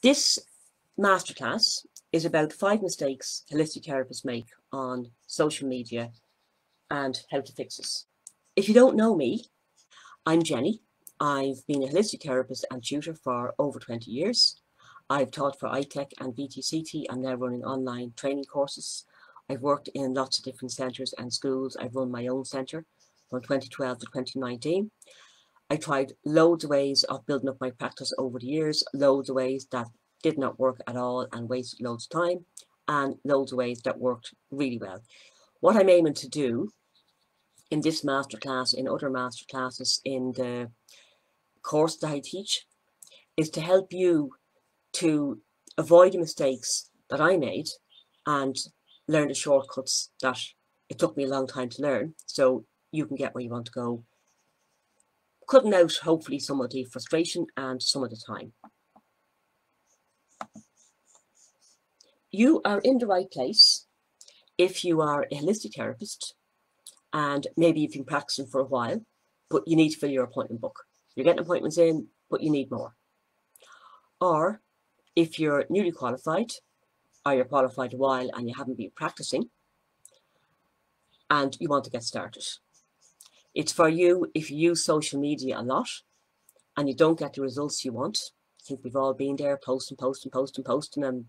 This masterclass is about 5 mistakes holistic therapists make on social media and how to fix it. If you don't know me, I'm Jenny. I've been a holistic therapist and tutor for over 20 years. I've taught for ITEC and VTCT. I'm now running online training courses. I've worked in lots of different centres and schools. I've run my own centre from 2012 to 2019. I tried loads of ways of building up my practice over the years, loads of ways that did not work at all and wasted loads of time, and loads of ways that worked really well. What I'm aiming to do in this masterclass, in other masterclasses, in the course that I teach, is to help you to avoid the mistakes that I made and learn the shortcuts that it took me a long time to learn, so you can get where you want to go, cutting out hopefully some of the frustration and some of the time. You are in the right place if you are a holistic therapist and maybe you've been practicing for a while, but you need to fill your appointment book. You're getting appointments in, but you need more. Or if you're newly qualified, or you're qualified a while and you haven't been practicing and you want to get started. It's for you if you use social media a lot and you don't get the results you want. I think we've all been there, posting and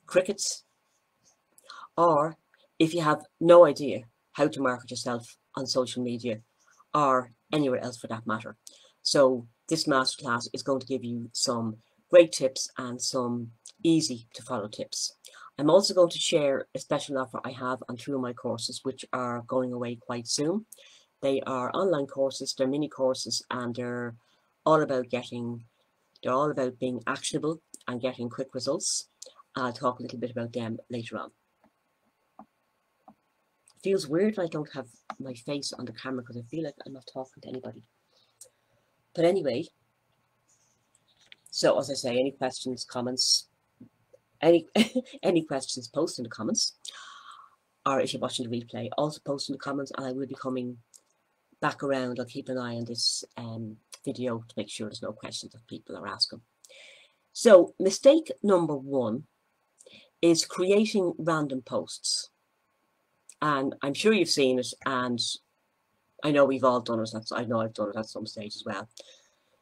crickets. Or if you have no idea how to market yourself on social media or anywhere else for that matter. So this masterclass is going to give you some great tips and some easy to follow tips. I'm also going to share a special offer I have on 2 of my courses, which are going away quite soon. They are online courses, they're mini courses, and they're all about being actionable and getting quick results. I'll talk a little bit about them later on. It feels weird I don't have my face on the camera because I feel like I'm not talking to anybody. But anyway, so as I say, any questions, comments, any questions, post in the comments. Or if you're watching the replay, also post in the comments, and I will be coming back around. I'll keep an eye on this video to make sure there's no questions that people are asking. So mistake number 1 is creating random posts. And I'm sure you've seen it, and I know we've all done it. I know I've done it at some stage as well.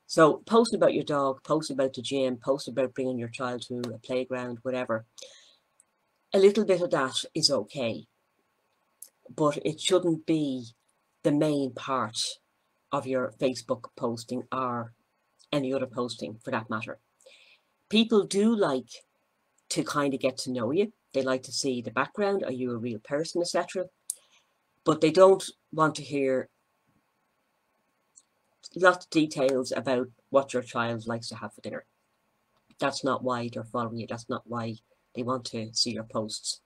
So posting about your dog, posting about the gym, posting about bringing your child to a playground, whatever. A little bit of that is okay, but it shouldn't be the main part of your Facebook posting or any other posting for that matter. People do like to kind of get to know you. They like to see the background, are you a real person, etc. But they don't want to hear lots of details about what your child likes to have for dinner. That's not why they're following you. That's not why they want to see your posts.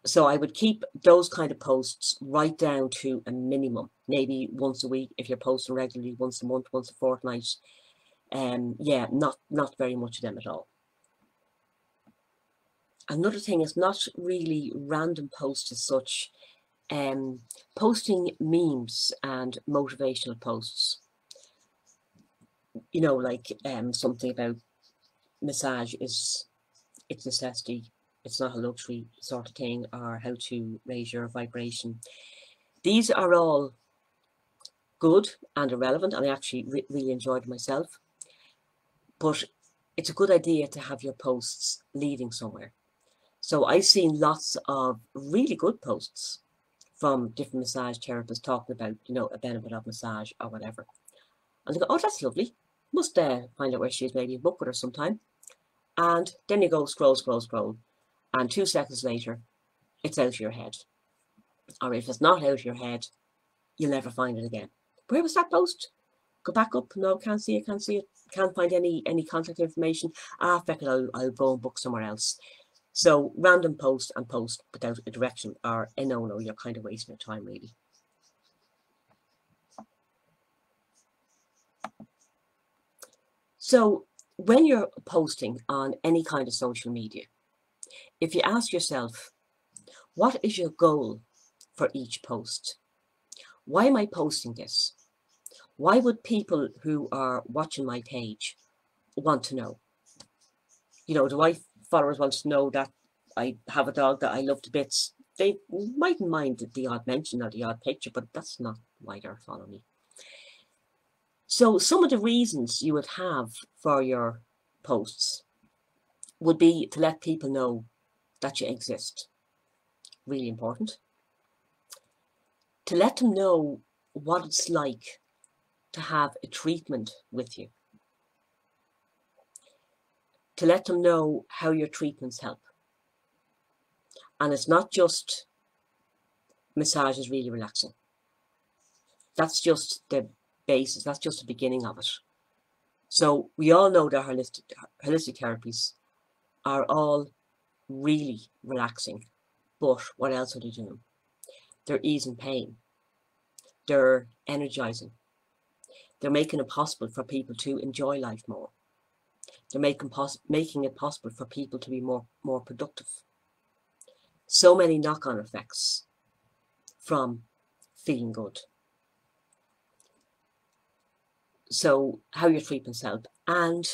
So I would keep those kind of posts right down to a minimum, maybe once a week if you're posting regularly, once a month, once a fortnight. Yeah, not very much of them at all. Another thing is not really random posts as such. Posting memes and motivational posts. You know, like something about massage it's necessity, it's not a luxury sort of thing, or how to raise your vibration. These are all good and irrelevant, and I actually really enjoyed myself. But it's a good idea to have your posts leading somewhere. So I've seen lots of really good posts from different massage therapists talking about, you know, a benefit of massage or whatever. And they go, oh, that's lovely. Must find out where she is, maybe book with her sometime. And then you go scroll. And 2 seconds later, it's out of your head. Or if it's not out of your head, you'll never find it again. Where was that post? Go back up. No, can't see it. Can't find any contact information. Ah, feck it, I'll go and book somewhere else. So random post and post without a direction are a no-no. You're kind of wasting your time, really. So when you're posting on any kind of social media, if you ask yourself, what is your goal for each post? Why am I posting this? Why would people who are watching my page want to know? You know, do my followers want to know that I have a dog that I love to bits? They mightn't mind the odd mention or the odd picture, but that's not why they're following me. So some of the reasons you would have for your posts would be to let people know that you exist. Really important. To let them know what it's like to have a treatment with you. To let them know how your treatments help. And it's not just massage is really relaxing. That's just the basis, that's just the beginning of it. So we all know that holistic therapies are all really relaxing, but what else are they doing? They're easing pain. They're energizing. They're making it possible for people to enjoy life more. They're making it possible for people to be more productive. So many knock-on effects from feeling good. So how your treatments help. And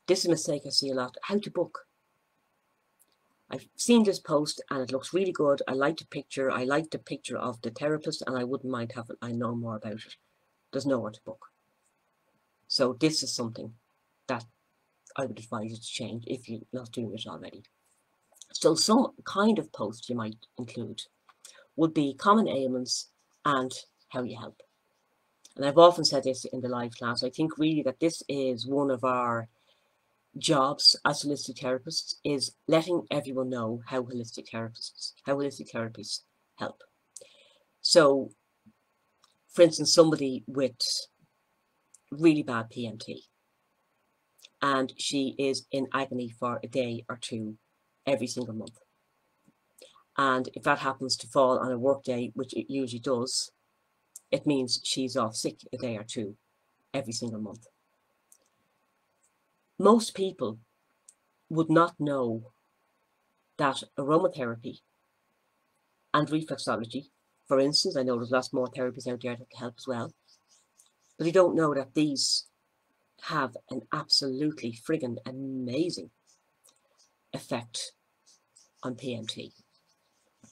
this is a mistake I see a lot, how to book. I've seen this post and it looks really good. I like the picture. I like the picture of the therapist and I wouldn't mind having, I know more about it. There's nowhere to book. So this is something that I would advise you to change if you're not doing it already. So some kind of post you might include would be common ailments and how you help. And I've often said this in the live class. I think really that this is one of our jobs as holistic therapists, is letting everyone know how holistic therapies help. So, for instance, somebody with really bad PMT and she is in agony for a day or two every single month. And if that happens to fall on a work day, which it usually does, it means she's off sick a day or two every single month. Most people would not know that aromatherapy and reflexology, for instance, I know there's lots more therapies out there that help as well, but they don't know that these have an absolutely friggin' amazing effect on PMT.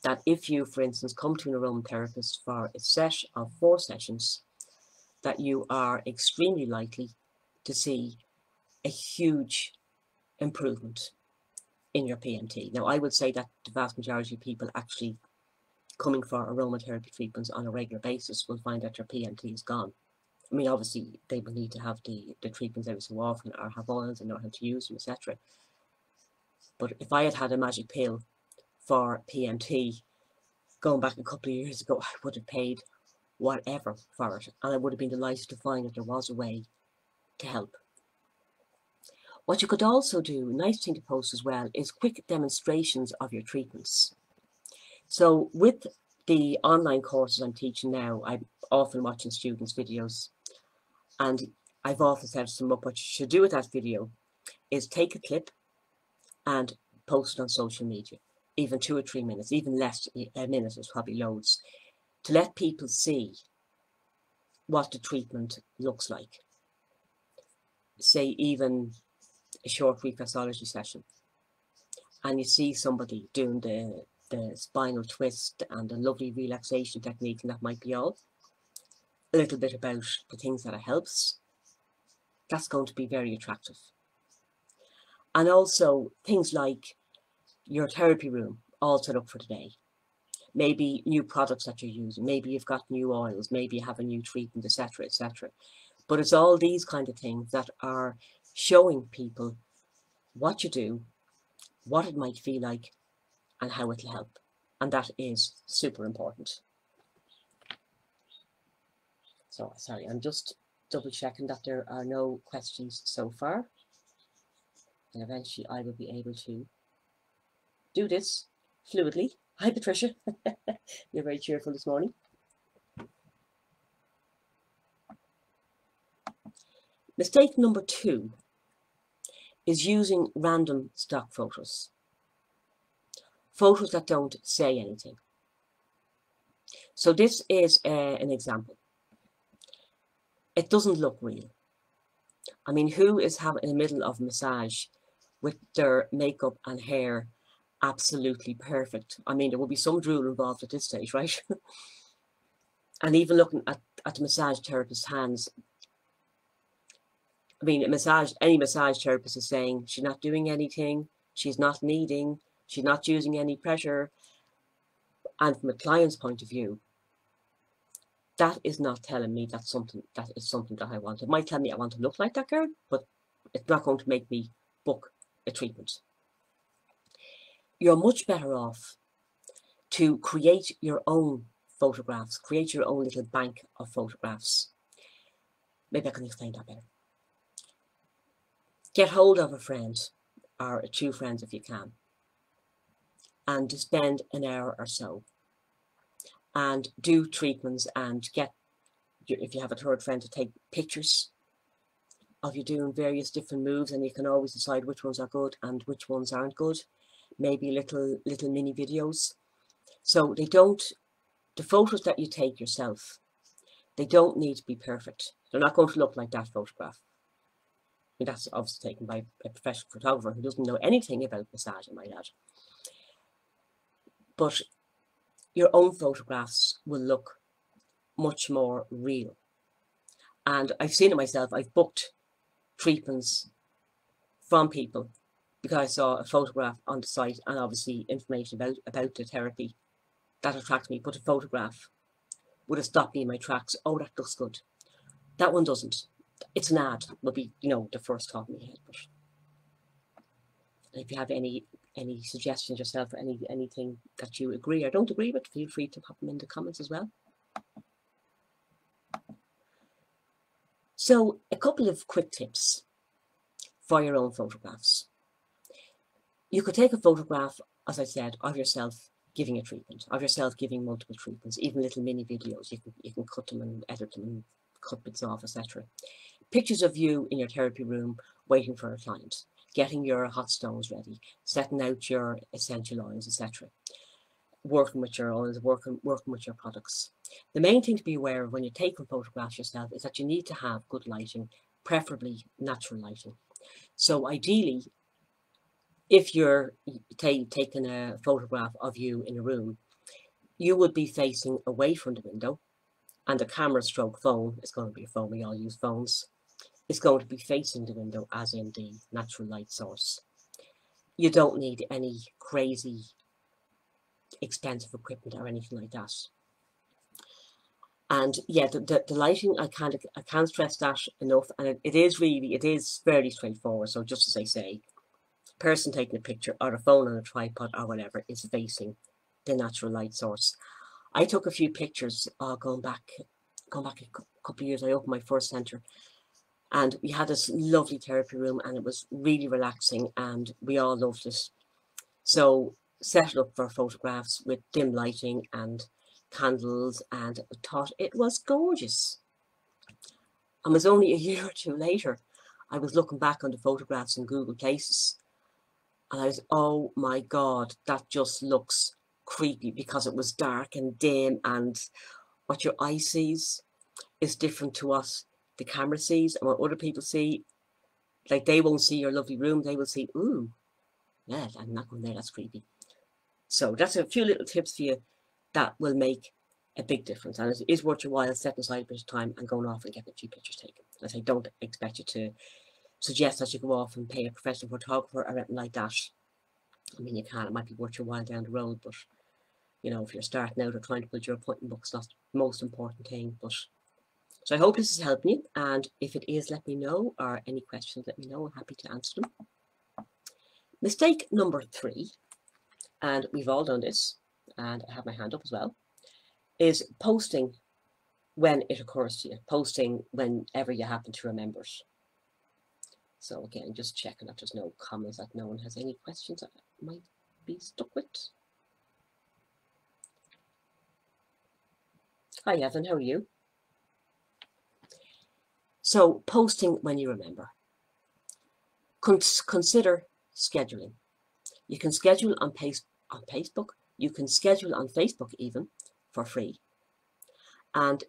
That if you, for instance, come to an aromatherapist for a set of 4 sessions, that you are extremely likely to see a huge improvement in your PMT. Now, I would say that the vast majority of people actually coming for aromatherapy treatments on a regular basis will find that their PMT is gone. I mean, obviously, they will need to have the treatments every so often or have oils and know how to use them, etc. But if I had had a magic pill for PMT going back a couple of years ago, I would have paid whatever for it. And I would have been delighted to find that there was a way to help. What you could also do, nice thing to post as well, is quick demonstrations of your treatments. So with the online courses I'm teaching now, I'm often watching students' videos, and I've often said to them, look, what you should do with that video is take a clip and post it on social media, even 2 or 3 minutes, even less, a minute is probably loads, to let people see what the treatment looks like. Say even a short reflexology session, and you see somebody doing the spinal twist and the lovely relaxation technique, and that might be all. A little bit about the things that it helps. That's going to be very attractive. And also things like your therapy room all set up for today. Maybe new products that you're using. Maybe you've got new oils. Maybe you have a new treatment, etc., etc. But it's all these kind of things that are showing people what you do, what it might feel like, and how it'll help. And that is super important. So, sorry, I'm just double checking that there are no questions so far. And eventually I will be able to do this fluidly. Hi, Patricia. You're very cheerful this morning. Mistake number 2 is using random stock photos. Photos that don't say anything. So this is an example. It doesn't look real. I mean, who is in the middle of a massage with their makeup and hair absolutely perfect. I mean, there will be some drool involved at this stage, right? And even looking at the massage therapist's hands, I mean, any massage therapist is saying she's not doing anything, she's not kneading, she's not using any pressure. And from a client's point of view, that is not telling me that is something that I want. It might tell me I want to look like that girl, but it's not going to make me book a treatment. You're much better off to create your own photographs, create your own little bank of photographs. Maybe I can explain that better. Get hold of a friend or two friends if you can, and to spend an hour or so and do treatments, and get, if you have a third friend, to take pictures of you doing various different moves, and you can always decide which ones are good and which ones aren't good. Maybe little mini videos. So the photos that you take yourself, they don't need to be perfect. They're not going to look like that photograph. I mean, that's obviously taken by a professional photographer who doesn't know anything about massage, I might add. But your own photographs will look much more real. And I've seen it myself. I've booked treatments from people because I saw a photograph on the site, and obviously information about the therapy that attracted me. But a photograph would have stopped me in my tracks. Oh, that looks good. That one doesn't. It's an ad, would be, the first thought in my head. But if you have any suggestions yourself, or anything that you agree or don't agree with, feel free to pop them in the comments as well. So a couple of quick tips for your own photographs. You could take a photograph, as I said, of yourself giving a treatment, of yourself giving multiple treatments, even little mini videos. You can cut them and edit them and cut bits off, etc. Pictures of you in your therapy room waiting for a client, getting your hot stones ready, setting out your essential oils, etc. Working with your oils, working with your products. The main thing to be aware of when you're taking photographs yourself is that you need to have good lighting, preferably natural lighting. So ideally, if you're taking a photograph of you in a room, you would be facing away from the window, and the camera stroke phone, is going to be a phone, we all use phones, is going to be facing the window, as in the natural light source. You don't need any crazy expensive equipment or anything like that. And yeah, the lighting, I can't stress that enough, and it is fairly straightforward. So just as I say, person taking a picture or a phone on a tripod or whatever is facing the natural light source. I took a few pictures going back a couple of years. I opened my first centre, and we had this lovely therapy room, and it was really relaxing, and we all loved it. So set it up for photographs with dim lighting and candles, and thought it was gorgeous. And it was only a year or two later, I was looking back on the photographs in Google Places, and I was, oh my God, that just looks creepy, because it was dark and dim, and what your eye sees is different to what the camera sees, and what other people see. Like, they won't see your lovely room, they will see, ooh, yeah, I'm not going there, that's creepy. So that's a few little tips for you that will make a big difference, and it is worth your while setting aside a bit of time and going off and getting a few pictures taken. As I don't expect you to suggest that you go off and pay a professional photographer or anything like that. I mean, you can, it might be worth your while down the road, but if you're starting out or trying to build your appointment book, it's not the most important thing. But so I hope this is helping you, and if it is, let me know, or any questions, let me know. I'm happy to answer them. Mistake number 3, and we've all done this, and I have my hand up as well, is posting when it occurs to you, posting whenever you happen to remember it. So again, just checking that there's no comments, that no one has any questions that I might be stuck with. Hi Evan, how are you? So posting when you remember. Consider scheduling. You can schedule on Facebook. You can schedule on Facebook even for free. And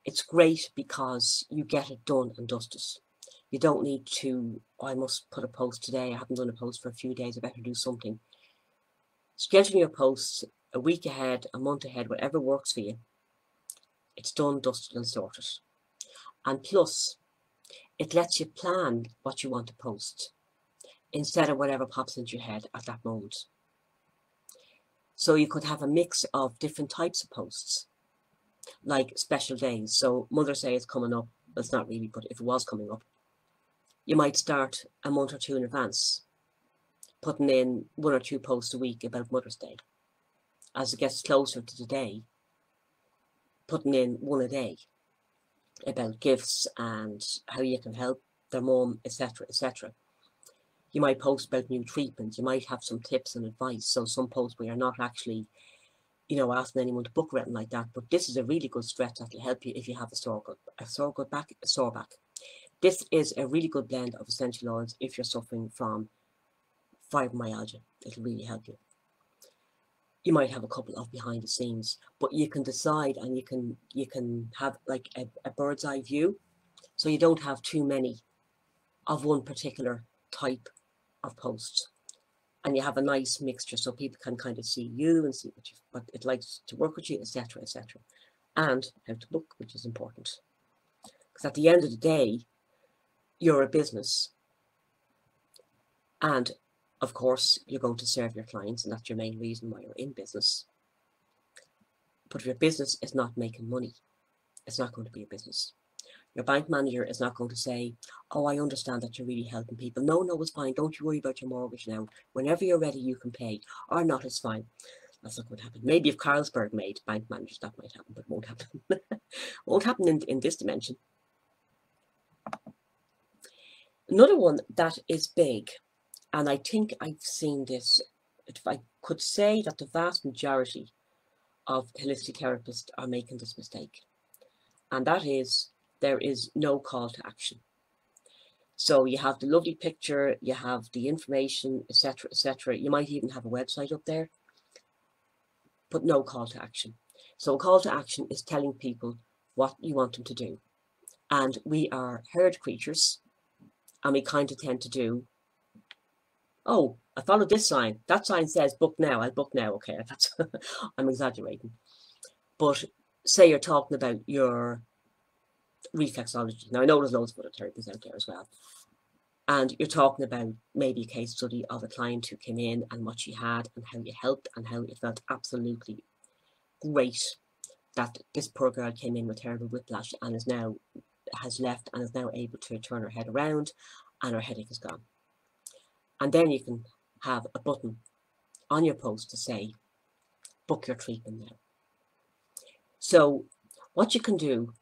it's great because you get it done and dusted. You don't need to, oh, I must put a post today. I haven't done a post for a few days. I better do something. Schedule your posts a week ahead, a month ahead, whatever works for you. It's done, dusted and sorted. And plus, it lets you plan what you want to post instead of whatever pops into your head at that moment. So you could have a mix of different types of posts, like special days. So Mother's Day is coming up. Well, it's not really, but if it was coming up, you might start a month or two in advance, putting in 1 or 2 posts a week about Mother's Day. As it gets closer to the day, putting in 1 a day about gifts and how you can help their mum, etc., etc. You might post about new treatments. You might have some tips and advice. So some posts where you're not actually, you know, asking anyone to book or anything like that. But this is a really good stretch that will help you if you have a sore back. This is a really good blend of essential oils if you're suffering from fibromyalgia. It'll really help you. You might have a couple of behind the scenes, but you can decide, and you can have like a bird's eye view, so you don't have too many of one particular type of post, and you have a nice mixture so people can kind of see you and see what it likes to work with you, etc., etc., and how to book, which is important, because at the end of the day, you're a business, and of course, you're going to serve your clients, and that's your main reason why you're in business. But if your business is not making money, it's not going to be a business. Your bank manager is not going to say, oh, I understand that you're really helping people. No, it's fine. Don't you worry about your mortgage now. Whenever you're ready, you can pay. Or not, it's fine. That's not going to happen. Maybe if Carlsberg made bank managers, that might happen, but it won't happen. Won't happen in this dimension. Another one that is big, and I think I've seen this, if I could say that the vast majority of holistic therapists are making this mistake, and that is there is no call to action. So you have the lovely picture, you have the information, etc., etc. You might even have a website up there, but no call to action. So a call to action is telling people what you want them to do. And we are herd creatures, and we kind of tend to do, oh, I followed this sign. That sign says book now. I'll book now. Okay, that's I'm exaggerating. But say you're talking about your reflexology. Now, I know there's loads of other therapies out there as well. And you're talking about maybe a case study of a client who came in and what she had and how you helped and how it felt absolutely great that this poor girl came in with terrible whiplash and has left and is now able to turn her head around and her headache is gone. And then you can have a button on your post to say, book your treatment now. So what you can do,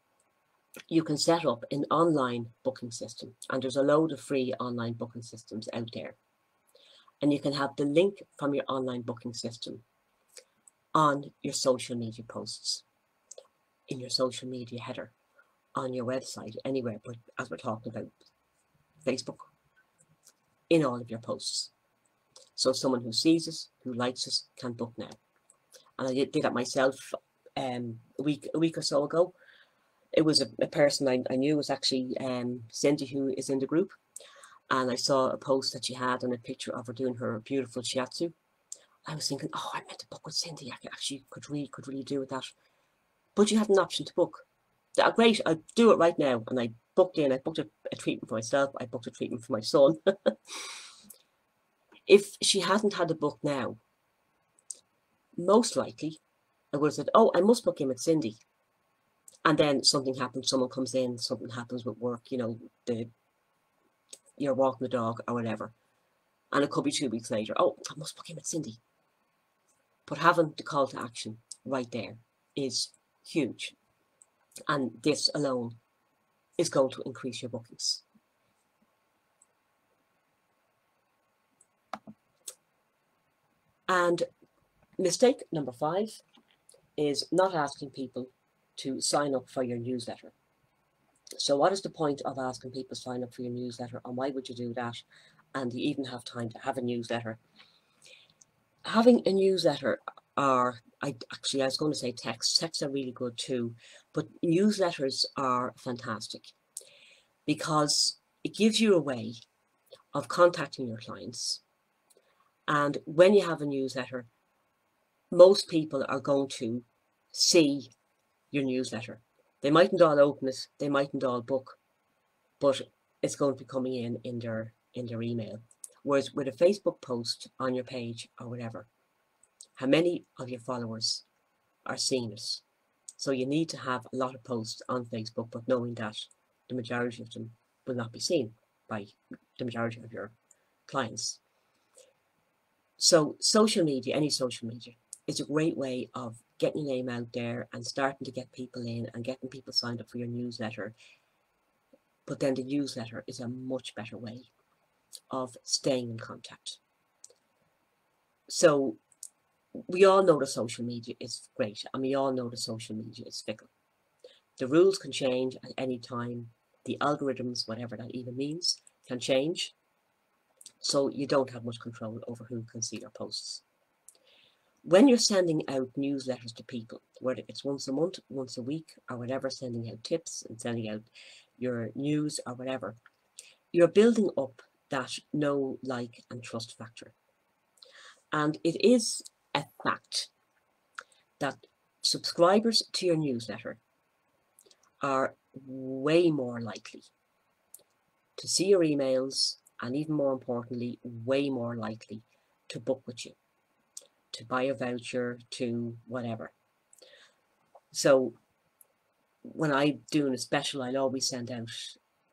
you can set up an online booking system, and there's a load of free online booking systems out there. And you can have the link from your online booking system on your social media posts, in your social media header, on your website, anywhere, but as we're talking about Facebook, in all of your posts. So someone who sees it, who likes it, can book now. And I did that myself a week or so ago. It was a person I knew was actually Cindy, who is in the group. And I saw a post that she had and a picture of her doing her beautiful shiatsu. I was thinking, oh, I meant to book with Cindy. I actually could really do with that. But you had an option to book. Great, I'll do it right now. And I booked in. I booked a treatment for myself. I booked a treatment for my son. If she hadn't had a book now, most likely I would have said, oh, I must book in with Cindy. And then something happens, someone comes in, something happens with work, you know, you're walking the dog or whatever. And it could be 2 weeks later, oh, I must book in with Cindy. But having the call to action right there is huge. And this alone is going to increase your bookings. And mistake number 5 is not asking people to sign up for your newsletter. So what is the point of asking people to sign up for your newsletter, and why would you do that? And you even have time to have a newsletter. Having a newsletter, I was going to say texts. Texts are really good too, but newsletters are fantastic because it gives you a way of contacting your clients. And when you have a newsletter, most people are going to see your newsletter. They mightn't all open it, they mightn't all book, but it's going to be coming in their email. Whereas with a Facebook post on your page or whatever, how many of your followers are seeing it? So you need to have a lot of posts on Facebook, but knowing that the majority of them will not be seen by the majority of your clients. So social media, any social media, is a great way of getting your name out there and starting to get people in and getting people signed up for your newsletter. But then the newsletter is a much better way of staying in contact. So we all know the social media is great, and we all know the social media is fickle. The rules can change at any time. The algorithms, whatever that even means, can change. So you don't have much control over who can see your posts. When you're sending out newsletters to people, whether it's once a month, once a week, or whatever, sending out tips and sending out your news or whatever, you're building up that know, like, and trust factor. And it is a fact that subscribers to your newsletter are way more likely to see your emails, and even more importantly, way more likely to book with you, to buy a voucher, to whatever. So when I'm doing a special, I'll always send out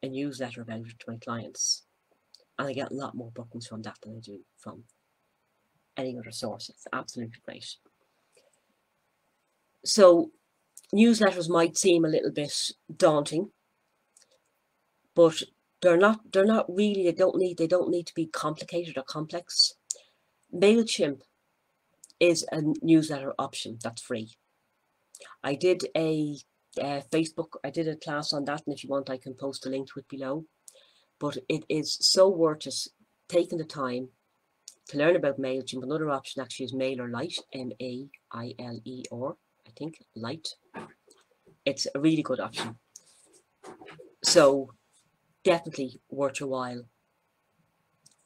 a newsletter about it to my clients, and I get a lot more bookings from that than I do from any other source. It's absolutely great. So newsletters might seem a little bit daunting, but they're not really, they don't need to be complicated or complex. MailChimp is a newsletter option that's free. I did a Facebook, I did a class on that, and if you want I can post a link to it below. But it is so worth it, taking the time to learn about MailChimp. Another option actually is MailerLite, M-A-I-L-E-R, I think, Lite. It's a really good option. So definitely worth your while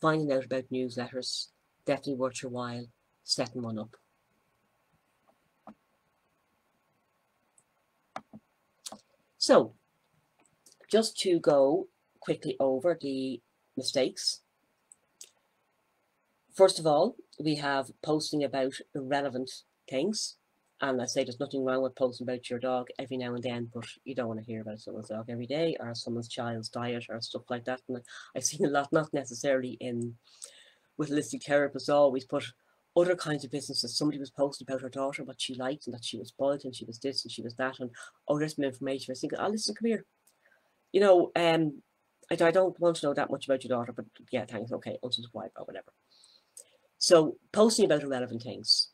finding out about newsletters, definitely worth your while setting one up. So just to go quickly over the mistakes. First of all, we have posting about irrelevant things. And I say there's nothing wrong with posting about your dog every now and then, but you don't want to hear about someone's dog every day, or someone's child's diet or stuff like that. And I've seen a lot, not necessarily with holistic therapists always, but other kinds of businesses. Somebody was posting about her daughter, what she liked, and that she was spoiled, and she was this, and she was that, and oh, there's some information. I was thinking, oh, listen, come here. You know, I don't want to know that much about your daughter, but yeah, thanks, okay, unsubscribe or whatever. So posting about irrelevant things.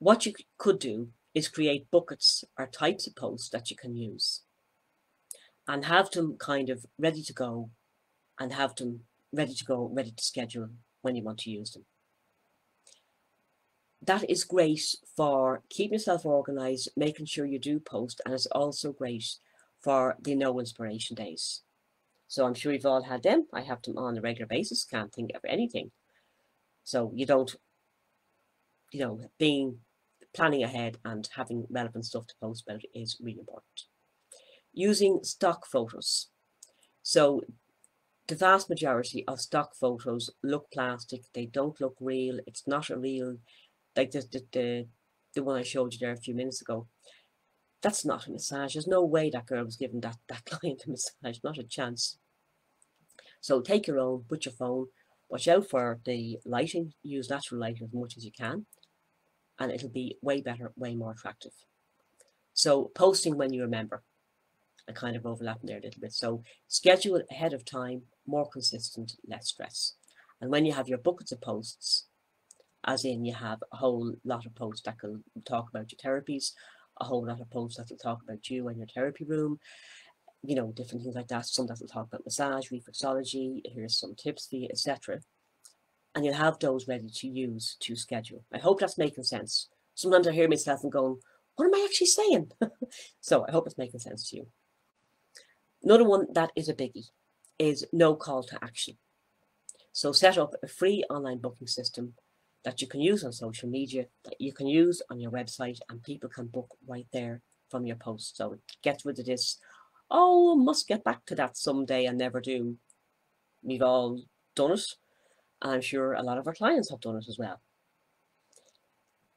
What you could do is create buckets or types of posts that you can use and have them kind of ready to go, and have them ready to schedule when you want to use them. That is great for keeping yourself organized, making sure you do post, and it's also great for the no inspiration days. So I'm sure you've all had them. I have them on a regular basis, can't think of anything. So you don't, you know, planning ahead and having relevant stuff to post about is really important. Using stock photos. So the vast majority of stock photos look plastic. They don't look real. It's not a real, like the one I showed you there a few minutes ago. That's not a massage. There's no way that girl was giving that client a massage. Not a chance. So take your own, put your phone, watch out for the lighting, use natural lighting as much as you can, and it'll be way better, way more attractive. So posting when you remember, I kind of overlapping there a little bit. So schedule ahead of time, more consistent, less stress. And when you have your buckets of posts, as in you have a whole lot of posts that can talk about your therapies, a whole lot of posts that will talk about you and your therapy room, you know, different things like that. Some that will talk about massage, reflexology, here's some tips for you, etc. And you'll have those ready to use to schedule. I hope that's making sense. Sometimes I hear myself and going, what am I actually saying? So I hope it's making sense to you. Another one that is a biggie is no call to action. So set up a free online booking system that you can use on social media, that you can use on your website, and people can book right there from your post. So it gets rid of this, oh, must get back to that someday and never do. We've all done it. And I'm sure a lot of our clients have done it as well.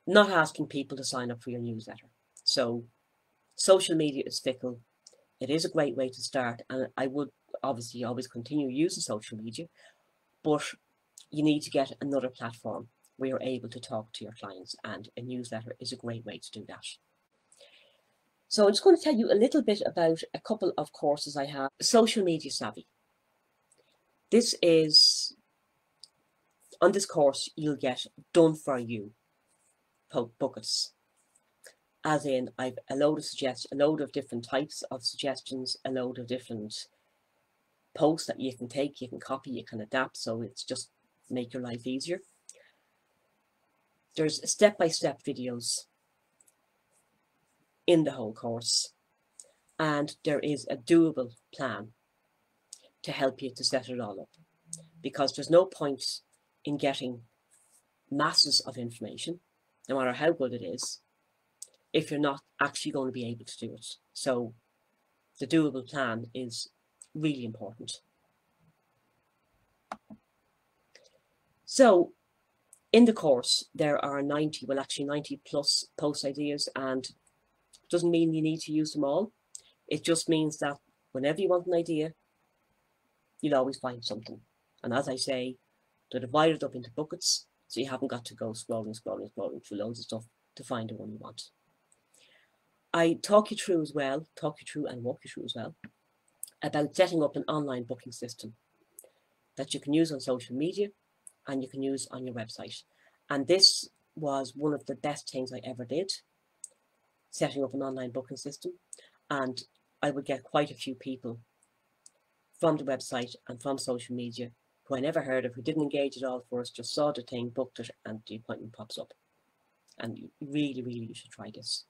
Not asking people to sign up for your newsletter. So social media is fickle. It is a great way to start, and I would obviously always continue using social media, but you need to get another platform where you're able to talk to your clients, and a newsletter is a great way to do that. So I'm just going to tell you a little bit about a couple of courses I have. Social Media Savvy. This is, on this course, you'll get done for you buckets. As in, I've a load of different types of suggestions, a load of different posts that you can take, you can copy, you can adapt, so it's just make your life easier. There's step-by-step videos in the whole course, and there is a doable plan to help you to set it all up, because there's no point in getting masses of information, no matter how good it is, if you're not actually going to be able to do it. So the doable plan is really important. So in the course, there are 90 plus post ideas, and it doesn't mean you need to use them all. It just means that whenever you want an idea, you'll always find something. And as I say, they're divided up into buckets, so you haven't got to go scrolling through loads of stuff to find the one you want. I talk you through and walk you through as well about setting up an online booking system that you can use on social media and you can use on your website. And this was one of the best things I ever did, setting up an online booking system. And I would get quite a few people from the website and from social media who I never heard of, who didn't engage at all first, just saw the thing, booked it, and the appointment pops up. And really, you should try this.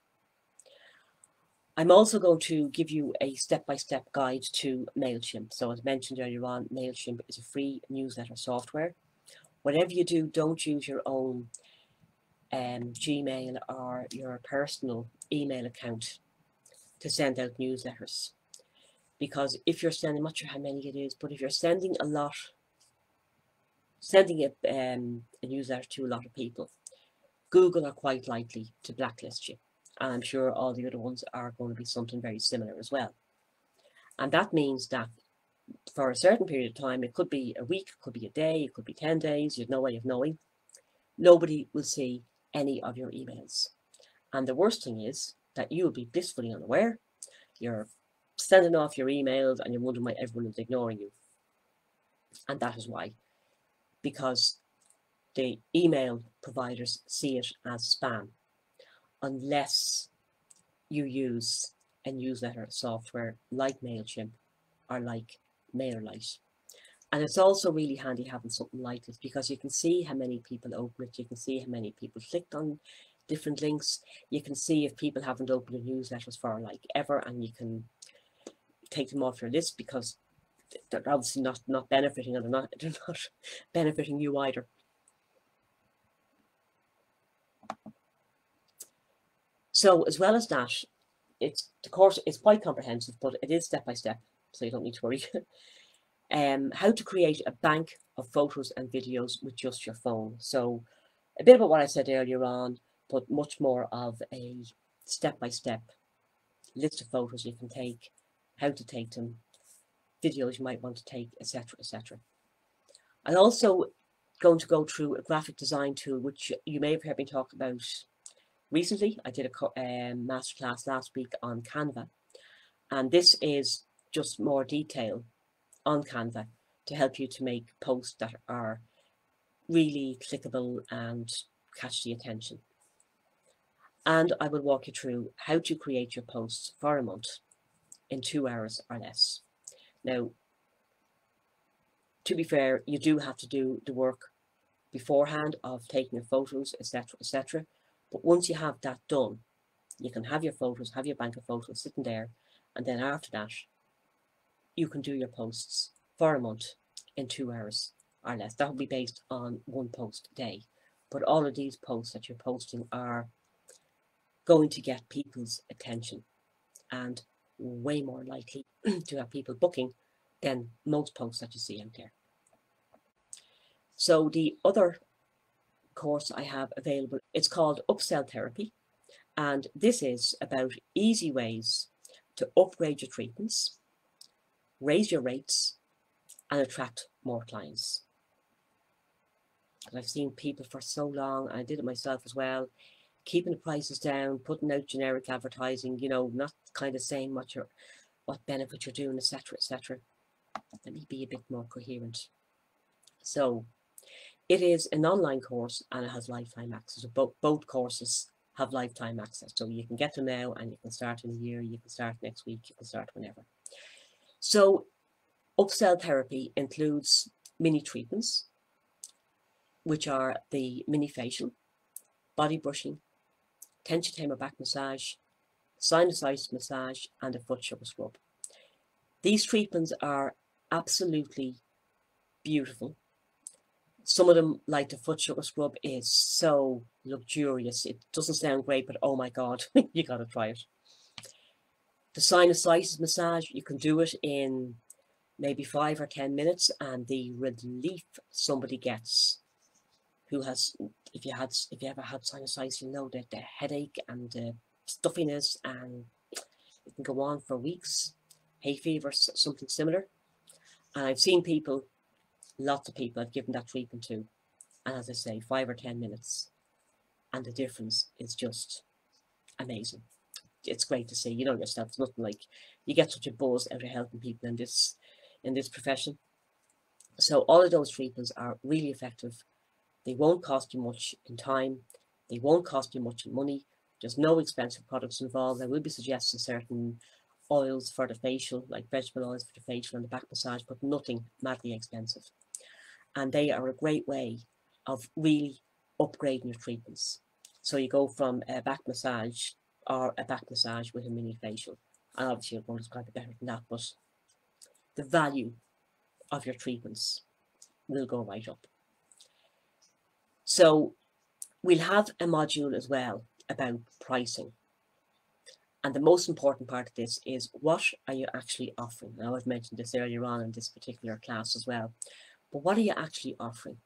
I'm also going to give you a step-by-step guide to MailChimp. So as mentioned earlier on, MailChimp is a free newsletter software. Whatever you do, don't use your own Gmail or your personal email account to send out newsletters. Because if you're sending, I'm not sure how many it is, but if you're sending a lot, sending a newsletter to a lot of people, Google are quite likely to blacklist you. And I'm sure all the other ones are going to be something very similar as well. And that means that for a certain period of time, it could be a week, it could be a day, it could be 10 days, you've no way of knowing, nobody will see any of your emails. And the worst thing is that you will be blissfully unaware. You're sending off your emails and you're wondering why everyone is ignoring you. And that is why. Because the email providers see it as spam, unless you use a newsletter software like MailChimp or like MailerLite. And it's also really handy having something like this, because you can see how many people open it, you can see how many people clicked on different links, you can see if people haven't opened your newsletters for like ever, and you can take them off your list because they're obviously not benefiting, and they're not benefiting you either. So as well as that, the course is quite comprehensive, but it is step by step, so you don't need to worry. How to create a bank of photos and videos with just your phone. So a bit about what I said earlier on, but much more of a step-by-step list of photos you can take, how to take them, videos you might want to take, etc., etc. I'm also going to go through a graphic design tool, which you may have heard me talk about recently. I did a masterclass last week on Canva, and this is just more detail on Canva to help you to make posts that are really clickable and catch the attention. And I will walk you through how to create your posts for a month in 2 hours or less. Now, to be fair, you do have to do the work beforehand of taking your photos, etc., etc. But once you have that done, you can have your photos, have your bank of photos sitting there, and then after that, you can do your posts for a month in 2 hours or less. That will be based on one post a day. But all of these posts that you're posting are going to get people's attention and way more likely to have people booking than most posts that you see out there. So the other course I have available, it's called Upsell Therapy. And this is about easy ways to upgrade your treatments, raise your rates, and attract more clients. And I've seen people for so long, and I did it myself as well, keeping the prices down, putting out generic advertising, you know, not kind of saying what benefit you're doing, etc., etc. Let me be a bit more coherent. So it is an online course and it has lifetime access. Both courses have lifetime access. So you can get them now and you can start in a year, you can start next week, you can start whenever. So Upsell Therapy includes mini treatments, which are the mini facial, body brushing, tension tamer back massage, sinusitis massage, and a foot sugar scrub. These treatments are absolutely beautiful. Some of them, like the foot sugar scrub, is so luxurious. It doesn't sound great, but oh my God, you got to try it. The sinusitis massage, you can do it in maybe 5 or 10 minutes, and the relief somebody gets who has, if you ever had sinusitis, you know that the headache and the stuffiness, and it can go on for weeks. Hay fever, something similar. And I've seen people, lots of people I've given that treatment to, and as I say, 5 or 10 minutes, and the difference is just amazing. It's great to see, you know yourself, it's nothing like, you get such a buzz out of helping people in this profession. So all of those treatments are really effective. They won't cost you much in time. They won't cost you much in money. There's no expensive products involved. I will be suggesting certain oils for the facial, like vegetable oils for the facial and the back massage, but nothing madly expensive. And they are a great way of really upgrading your treatments. So you go from a back massage or a back massage with a mini facial. And obviously you're going to describe it better than that, but the value of your treatments will go right up. So we'll have a module as well about pricing. And the most important part of this is, what are you actually offering? Now, I've mentioned this earlier on in this particular class as well, but what are you actually offering?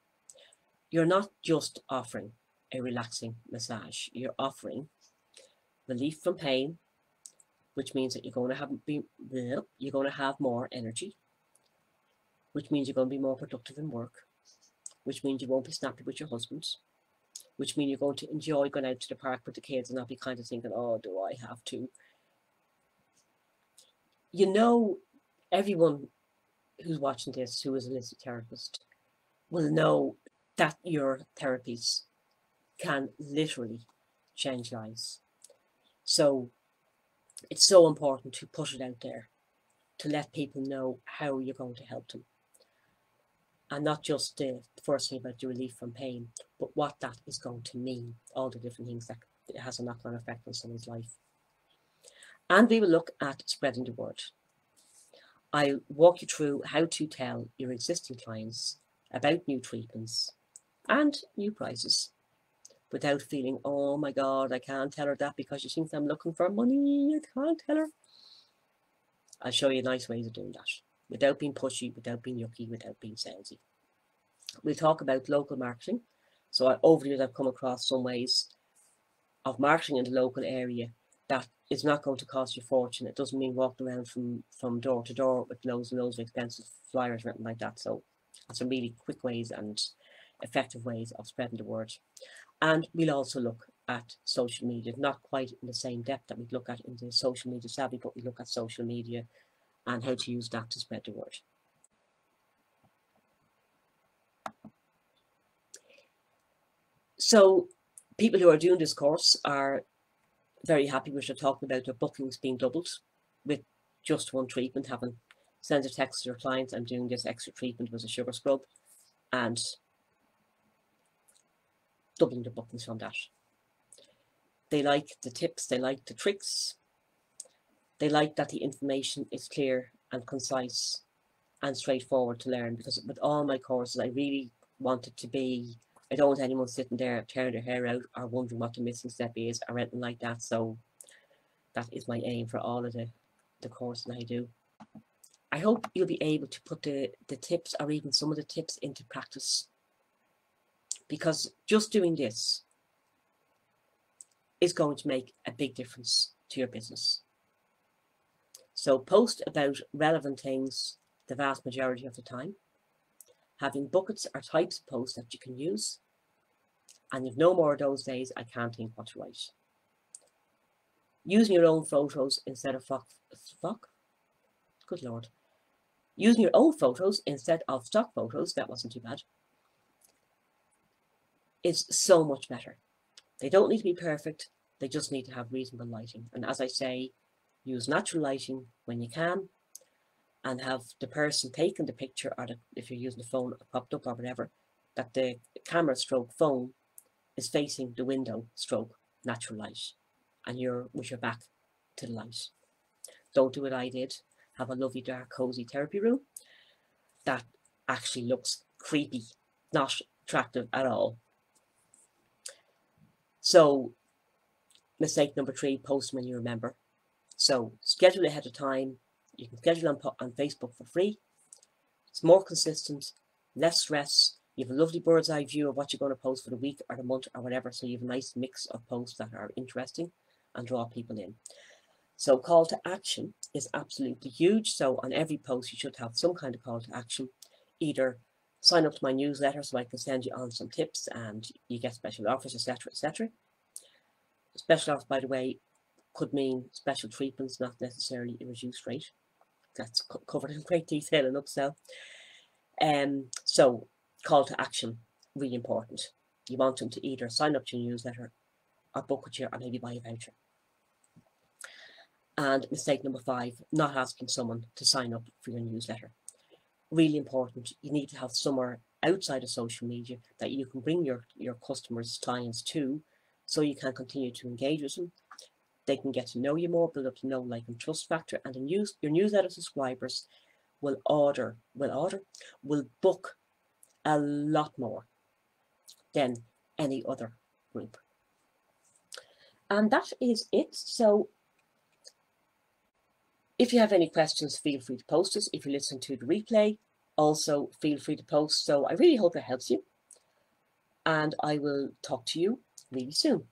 You're not just offering a relaxing massage. You're offering relief from pain, which means that you're going to have more energy, which means you're going to be more productive in work, which means you won't be snappy with your husband, which means you're going to enjoy going out to the park with the kids and not be kind of thinking, oh, do I have to? You know, everyone who's watching this who is a holistic therapist will know that your therapies can literally change lives. So it's so important to put it out there, to let people know how you're going to help them. And not just the first thing about the relief from pain, but what that is going to mean, all the different things that it has a knock-on effect on someone's life. And we will look at spreading the word. I'll walk you through how to tell your existing clients about new treatments and new prices without feeling, oh my God, I can't tell her that because she thinks I'm looking for money. I can't tell her. I'll show you nice ways of doing that without being pushy, without being yucky, without being salesy. We'll talk about local marketing. So over the years, I've come across some ways of marketing in the local area that is not going to cost you a fortune. It doesn't mean walking around from door to door with loads and loads of expensive flyers or anything like that. So some really quick ways and effective ways of spreading the word. And we'll also look at social media, not quite in the same depth that we'd look at in the social media savvy, but we look at social media and how to use that to spread the word. So people who are doing this course are very happy with, talking about their bookings being doubled with just one treatment, having sent a text to their clients, I'm doing this extra treatment with a sugar scrub, and doubling the bookings from that. They like the tips, they like the tricks, they like that the information is clear and concise, and straightforward to learn, because with all my courses, I really want it to be, I don't want anyone sitting there tearing their hair out or wondering what the missing step is or anything like that. So that is my aim for all of the courses I do. I hope you'll be able to put the tips, or even some of the tips, into practice, because just doing this is going to make a big difference to your business. So post about relevant things the vast majority of the time, having buckets or types of posts that you can use, and if no more of those days, I can't think what to write. Using your own photos instead of good Lord. Using your own photos instead of stock photos, that wasn't too bad, is so much better. They don't need to be perfect, they just need to have reasonable lighting. And as I say, use natural lighting when you can, and have the person taking the picture, or if you're using the phone popped up or whatever, that the camera stroke phone is facing the window stroke natural light, and you're with your back to the light. Don't do what I did. Have a lovely dark cozy therapy room that actually looks creepy, not attractive at all. So mistake number 3, post when you remember. So schedule ahead of time. You can schedule on Facebook for free. It's more consistent, less stress. You have a lovely bird's eye view of what you're going to post for the week or the month or whatever. So you have a nice mix of posts that are interesting and draw people in. So call to action is absolutely huge. So on every post, you should have some kind of call to action. Either sign up to my newsletter so I can send you on some tips and you get special offers, etc., etc. Special offers, by the way, could mean special treatments, not necessarily a reduced rate. That's covered in great detail in Upsell. So call to action, really important. You want them to either sign up to your newsletter or book with you or maybe buy a voucher. And mistake number 5, not asking someone to sign up for your newsletter. Really important. You need to have somewhere outside of social media that you can bring your customers, clients to, so you can continue to engage with them. They can get to know you more, build up the know, like, and trust factor, and your newsletter subscribers will book a lot more than any other group. And that is it. So if you have any questions, feel free to post us. If you listen to the replay, also feel free to post. So I really hope it helps you, and I will talk to you really soon.